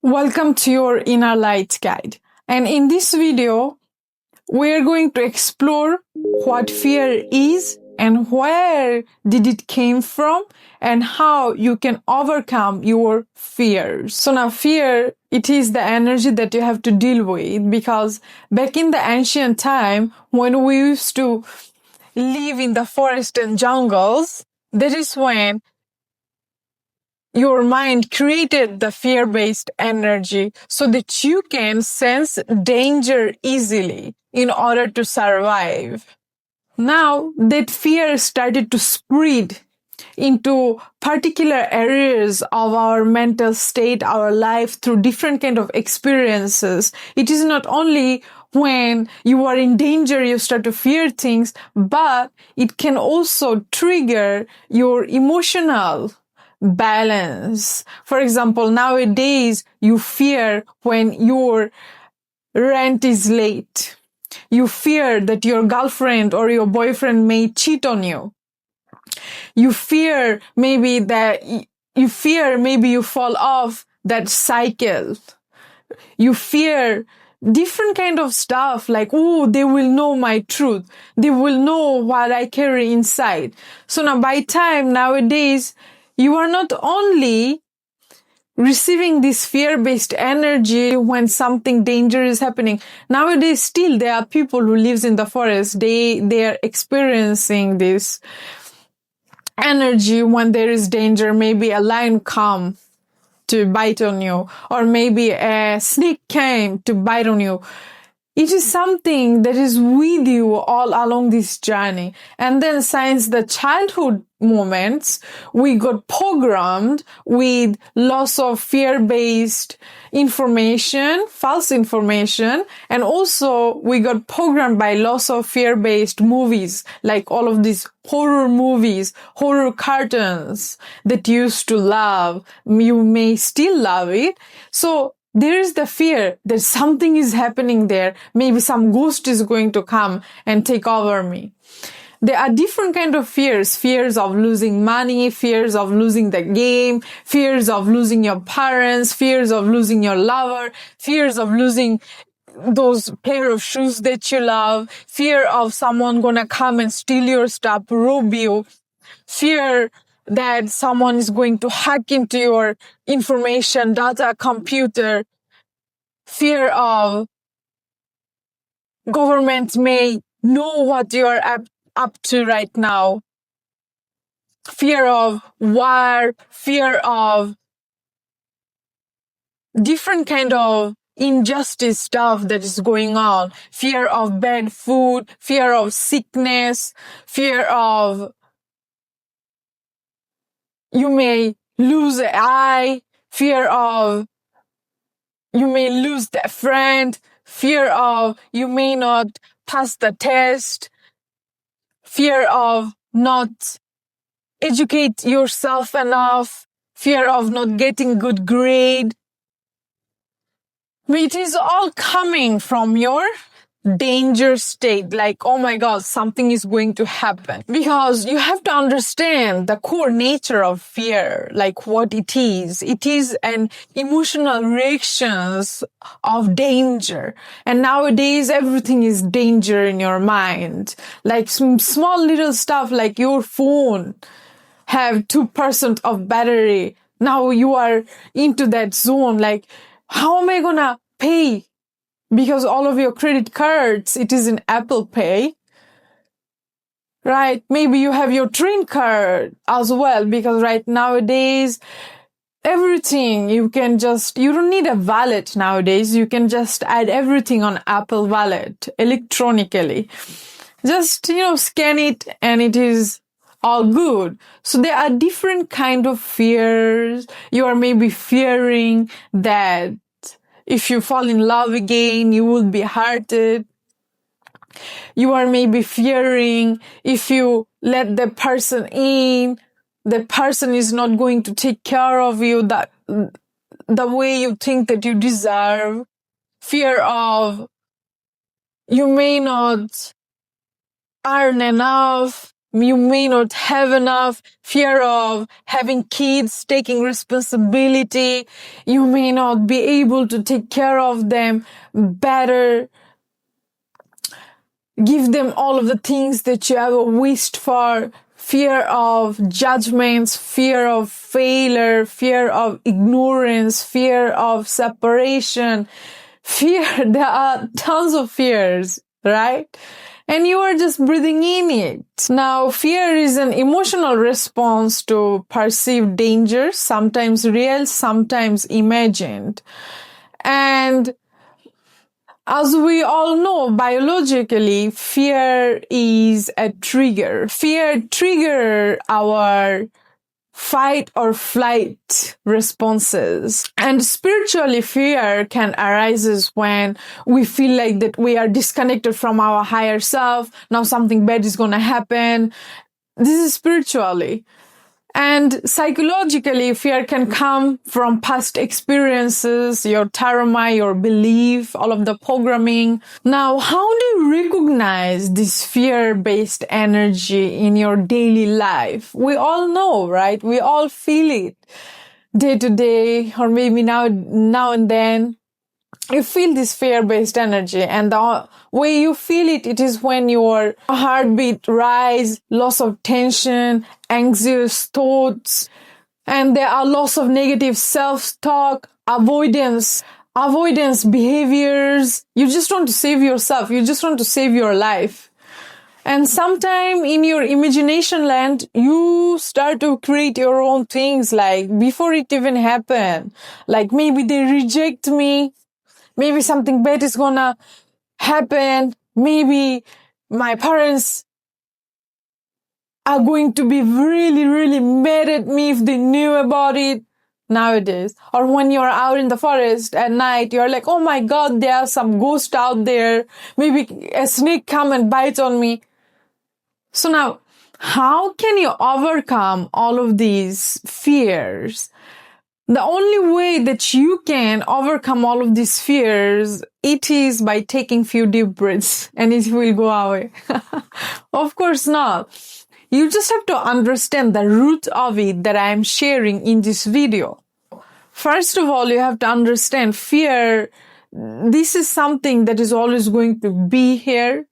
Welcome to your Inner Light Guide. And in this video, we're going to explore what fear is and where did it came from and how you can overcome your fears. So now fear, it is the energy that you have to deal with, because back in the ancient time when we used to live in the forest and jungles, that is when your mind created the fear-based energy so that you can sense danger easily in order to survive. Now that fear started to spread into particular areas of our mental state, our life, through different kind of experiences. It is not only when you are in danger you start to fear things, but it can also trigger your emotional balance. For example, nowadays you fear when your rent is late. You fear that your girlfriend or your boyfriend may cheat on you. You fear maybe you fall off that cycle. You fear different kind of stuff like, oh, they will know my truth. They will know what I carry inside. So now by time nowadays, you are not only receiving this fear-based energy when something dangerous is happening. Nowadays, still there are people who lives in the forest. They are experiencing this energy when there is danger. Maybe a lion come to bite on you, or maybe a snake came to bite on you. It is something that is with you all along this journey. And then since the childhood moments, we got programmed with lots of fear-based information, false information, and also we got programmed by lots of fear-based movies, like all of these horror movies, horror cartoons that you used to love. You may still love it. So there is the fear that something is happening there. Maybe some ghost is going to come and take over me. There are different kind of fears. Fears of losing money, fears of losing the game, fears of losing your parents, fears of losing your lover, fears of losing those pair of shoes that you love, fear of someone gonna come and steal your stuff, rob you, fear that someone is going to hack into your information, data, computer, fear of government may know what you are up to right now, fear of war, fear of different kind of injustice stuff that is going on, fear of bad food, fear of sickness, fear of you may lose an eye, fear of you may lose a friend, fear of you may not pass the test, fear of not educate yourself enough, fear of not getting good grade. But it is all coming from your danger state, like, oh my God, something is going to happen. Because you have to understand the core nature of fear, like what it is. It is an emotional reactions of danger. And nowadays, everything is danger in your mind. Like some small little stuff like your phone have 2% of battery. Now you are into that zone, like, how am I gonna pay? Because all of your credit cards, it is in Apple Pay, right? Maybe you have your train card as well, because right nowadays, everything you don't need a wallet nowadays. You can just add everything on Apple Wallet electronically. Just, scan it and it is all good. So there are different kind of fears. You are maybe fearing that if you fall in love again, you will be hurted. You are maybe fearing if you let the person in, the person is not going to take care of you the way you think that you deserve. Fear of you may not earn enough. You may not have enough fear of having kids, taking responsibility. You may not be able to take care of them better. Give them all of the things that you ever wished for. Fear of judgments, fear of failure, fear of ignorance, fear of separation. Fear, there are tons of fears, right? And you are just breathing in it. Now, fear is an emotional response to perceived danger, sometimes real, sometimes imagined. And as we all know, biologically, fear is a trigger. Fear triggers our fight or flight responses. And spiritually, fear can arise when we feel like that we are disconnected from our higher self. Now something bad is going to happen. This is spiritually. And psychologically, fear can come from past experiences, your trauma, your belief, all of the programming. Now, how do you recognize this fear-based energy in your daily life? We all know, right? We all feel it day to day, or maybe now and then. You feel this fear-based energy, and the way you feel it, it is when your heartbeat rise, loss of tension, anxious thoughts, and there are lots of negative self-talk, avoidance behaviors. You just want to save yourself. You just want to save your life. And sometime in your imagination land, you start to create your own things, like before it even happened. Like maybe they reject me. Maybe something bad is gonna happen. Maybe my parents are going to be really, really mad at me if they knew about it nowadays. Or when you're out in the forest at night, you're like, oh my God, there are some ghosts out there. Maybe a snake come and bites on me. So now, how can you overcome all of these fears? The only way that you can overcome all of these fears, it is by taking few deep breaths and it will go away. Of course not. You just have to understand the root of it that I am sharing in this video. First of all, you have to understand fear. This is something that is always going to be here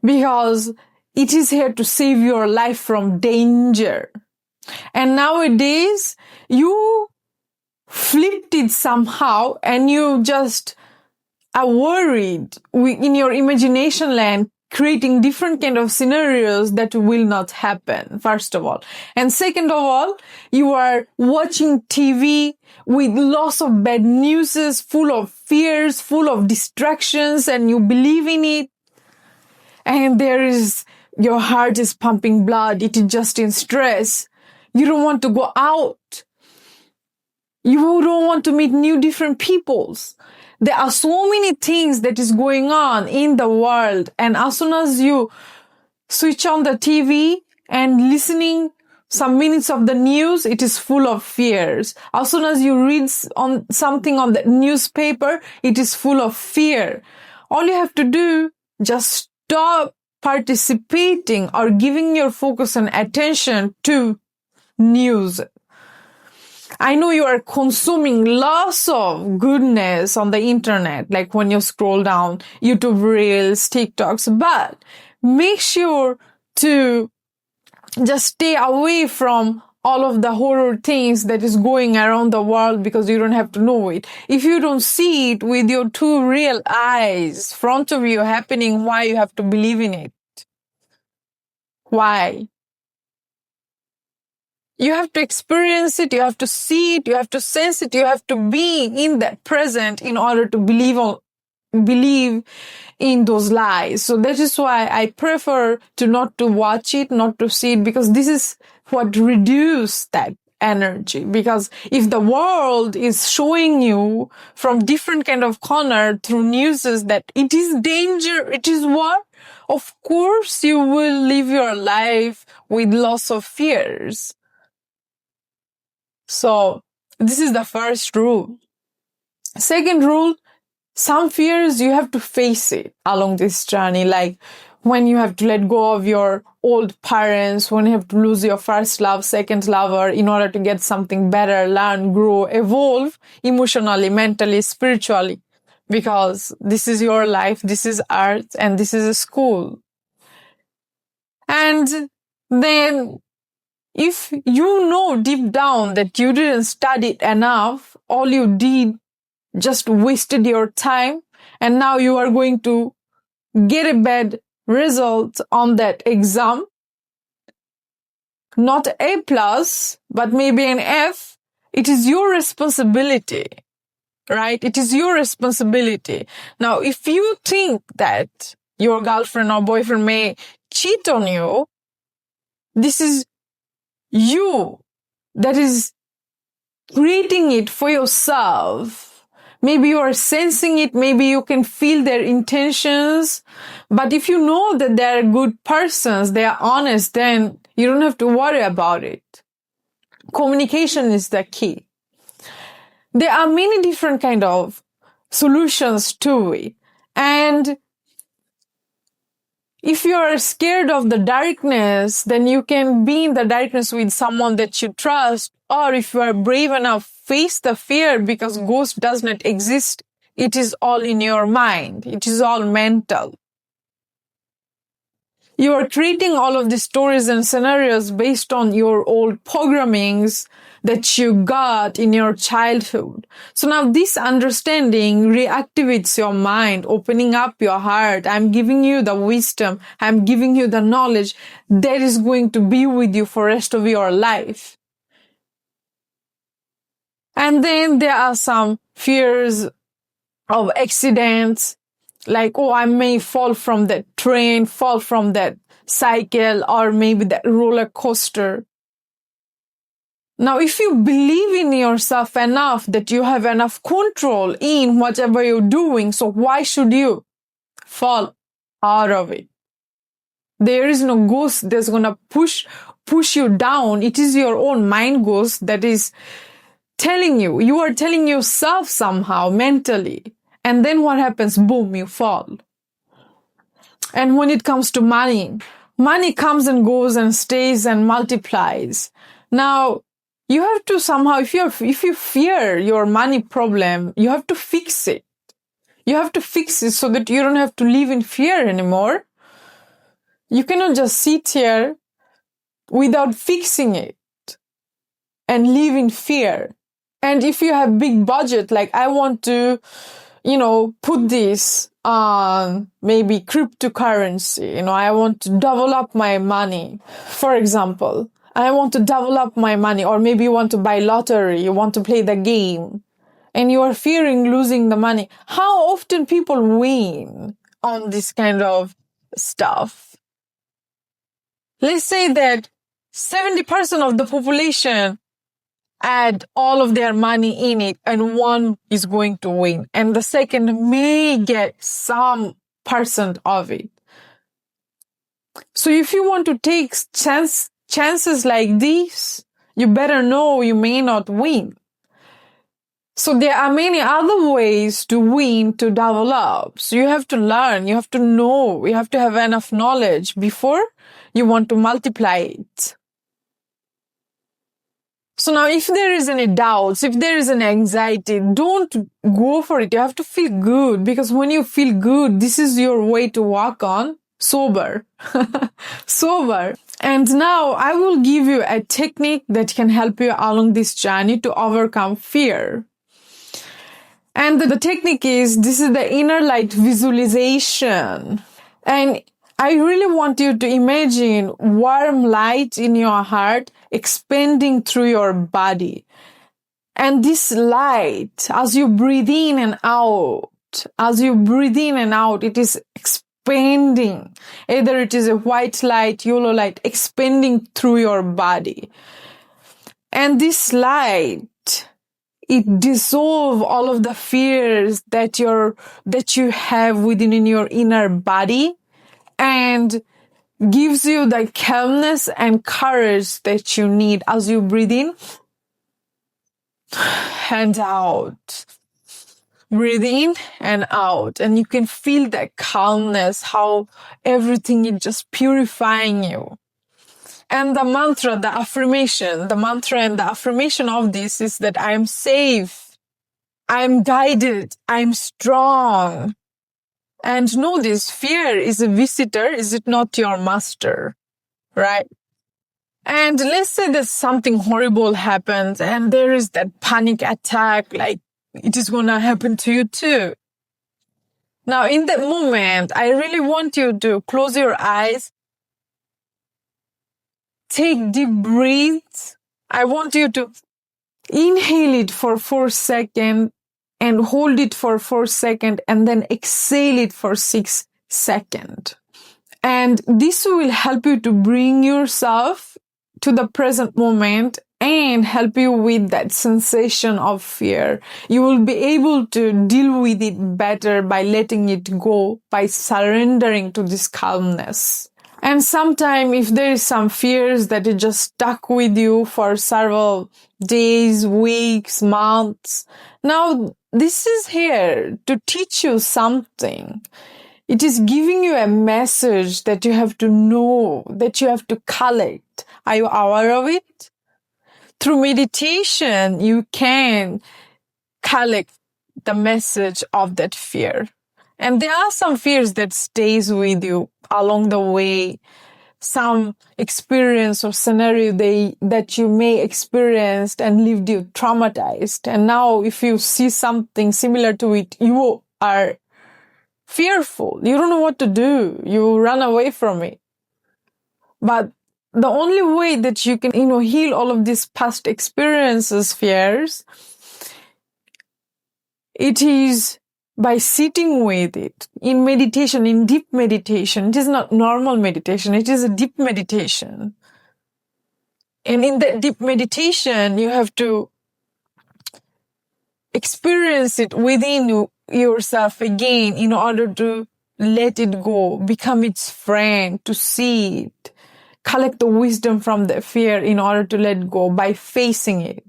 because it is here to save your life from danger. And nowadays, you flipped it somehow and you just are worried in your imagination land, creating different kind of scenarios that will not happen, first of all. And second of all, you are watching TV with lots of bad news, full of fears, full of distractions, and you believe in it. And your heart is pumping blood. It is just in stress. You don't want to go out. You don't want to meet new different peoples. There are so many things that is going on in the world. And as soon as you switch on the TV and listening some minutes of the news, it is full of fears. As soon as you read on something on the newspaper, it is full of fear. All you have to do, just stop participating or giving your focus and attention to news. I know you are consuming lots of goodness on the internet, like when you scroll down YouTube Reels, TikToks, but make sure to just stay away from all of the horror things that is going around the world because you don't have to know it. If you don't see it with your two real eyes front of you happening, why you have to believe in it? Why? You have to experience it, you have to see it, you have to sense it, you have to be in that present in order to believe in those lies. So that is why I prefer to not to watch it, not to see it, because this is what reduces that energy. Because if the world is showing you from different kind of corner through news that it is danger, it is war, of course you will live your life with lots of fears. So this is the first rule. Second rule, some fears you have to face it along this journey, like when you have to let go of your old parents, when you have to lose your first love, second lover in order to get something better, learn, grow, evolve emotionally, mentally, spiritually. Because this is your life, this is art, and this is a school. And then if you know deep down that you didn't study enough, all you did just wasted your time, and now you are going to get a bad result on that exam, not A plus, but maybe an F, it is your responsibility, right? It is your responsibility. Now, if you think that your girlfriend or boyfriend may cheat on you, this is you that is creating it for yourself. Maybe you are sensing it, maybe you can feel their intentions, but if you know that they are good persons, they are honest, then you don't have to worry about it. Communication is the key. There are many different kind of solutions to it. And if you are scared of the darkness, then you can be in the darkness with someone that you trust. Or if you are brave enough, face the fear, because ghost does not exist. It is all in your mind. It is all mental. You are creating all of these stories and scenarios based on your old programmings that you got in your childhood. So now this understanding reactivates your mind, opening up your heart. I'm giving you the wisdom. I'm giving you the knowledge that is going to be with you for the rest of your life. And then there are some fears of accidents, like, oh, I may fall from that train, fall from that cycle, or maybe that roller coaster. Now, if you believe in yourself enough that you have enough control in whatever you're doing, so why should you fall out of it? There is no ghost that's gonna push you down. It is your own mind ghost that is telling you. You are telling yourself somehow mentally. And then what happens? Boom, you fall. And when it comes to money, money comes and goes and stays and multiplies. Now, you have to somehow, if you fear your money problem, you have to fix it. You have to fix it so that you don't have to live in fear anymore. You cannot just sit here without fixing it and live in fear. And if you have big budget, like I want to, put this on maybe cryptocurrency, I want to double up my money, for example. I want to double up my money, or maybe you want to buy lottery, you want to play the game, and you are fearing losing the money. How often people win on this kind of stuff? Let's say that 70% of the population add all of their money in it, and one is going to win, and the second may get some percent of it. So if you want to take chances like this, you better know you may not win. So there are many other ways to win, to double up. So you have to learn, you have to know, you have to have enough knowledge before you want to multiply it. So now if there is any doubts, if there is an anxiety, don't go for it. You have to feel good, because when you feel good, this is your way to walk on sober. Sober. And now I will give you a technique that can help you along this journey to overcome fear. And the technique is, this is the inner light visualization. And I really want you to imagine warm light in your heart expanding through your body. And this light, as you breathe in and out, it is expanding. Either it is a white light, yellow light, expanding through your body. And this light, it dissolves all of the fears that you have within in your inner body, and gives you the calmness and courage that you need as you breathe in and out. Breathe in and out, and you can feel that calmness, how everything is just purifying you. And the mantra and the affirmation of this is that I am safe, I am guided, I am strong. And know this, fear is a visitor, is it not your master, right? And let's say that something horrible happens and there is that panic attack, like it is going to happen to you too. Now, in that moment, I really want you to close your eyes, take deep breaths. I want you to inhale it for 4 seconds and hold it for 4 seconds and then exhale it for 6 seconds. And this will help you to bring yourself to the present moment and help you with that sensation of fear. You will be able to deal with it better by letting it go, by surrendering to this calmness. And sometimes if there is some fears that is just stuck with you for several days, weeks, months, now this is here to teach you something. It is giving you a message that you have to know, that you have to collect. Are you aware of it? Through meditation, you can collect the message of that fear. And there are some fears that stays with you along the way. Some experience or scenario that you may experienced and lived you traumatized. And now if you see something similar to it, you are fearful. You don't know what to do. You run away from it. But the only way that you can, heal all of these past experiences, fears, it is by sitting with it in meditation, in deep meditation. It is not normal meditation. It is a deep meditation. And in that deep meditation, you have to experience it within yourself again in order to let it go, become its friend, to see it, collect the wisdom from the fear in order to let go by facing it.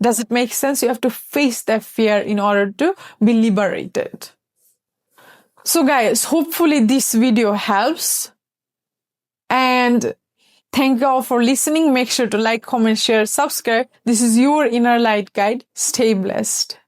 Does it make sense? You have to face that fear in order to be liberated. So guys, hopefully this video helps. And thank you all for listening. Make sure to like, comment, share, subscribe. This is your Inner Light Guide. Stay blessed.